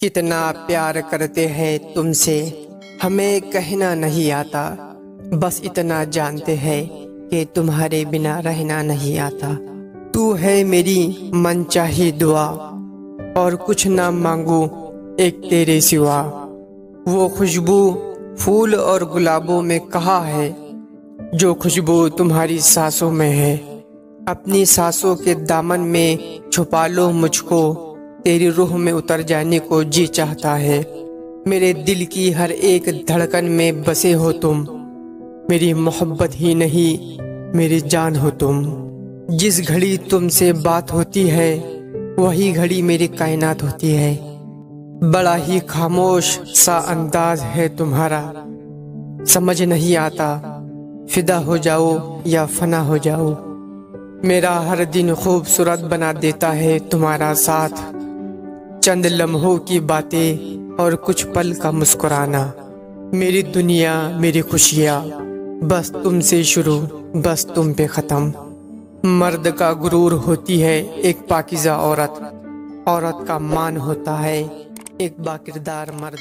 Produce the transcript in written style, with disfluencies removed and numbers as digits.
कितना प्यार करते हैं तुमसे हमें कहना नहीं आता। बस इतना जानते हैं कि तुम्हारे बिना रहना नहीं आता। तू है मेरी मनचाही दुआ और कुछ ना मांगू एक तेरे सिवा। वो खुशबू फूल और गुलाबों में कहाँ है जो खुशबू तुम्हारी सांसों में है। अपनी सांसों के दामन में छुपा लो मुझको, तेरी रूह में उतर जाने को जी चाहता है। मेरे दिल की हर एक धड़कन में बसे हो तुम, मेरी मोहब्बत ही नहीं मेरी जान हो तुम। जिस घड़ी तुमसे बात होती है वही घड़ी मेरी कायनात होती है। बड़ा ही खामोश सा अंदाज है तुम्हारा, समझ नहीं आता फिदा हो जाओ या फना हो जाओ। मेरा हर दिन खूबसूरत बना देता है तुम्हारा साथ। चंद लम्हों की बातें और कुछ पल का मुस्कुराना। मेरी दुनिया मेरी खुशियाँ बस तुमसे शुरू बस तुम पे ख़त्म। मर्द का गुरूर होती है एक पाकीज़ा औरत, औरत का मान होता है एक बाकिरदार मर्द।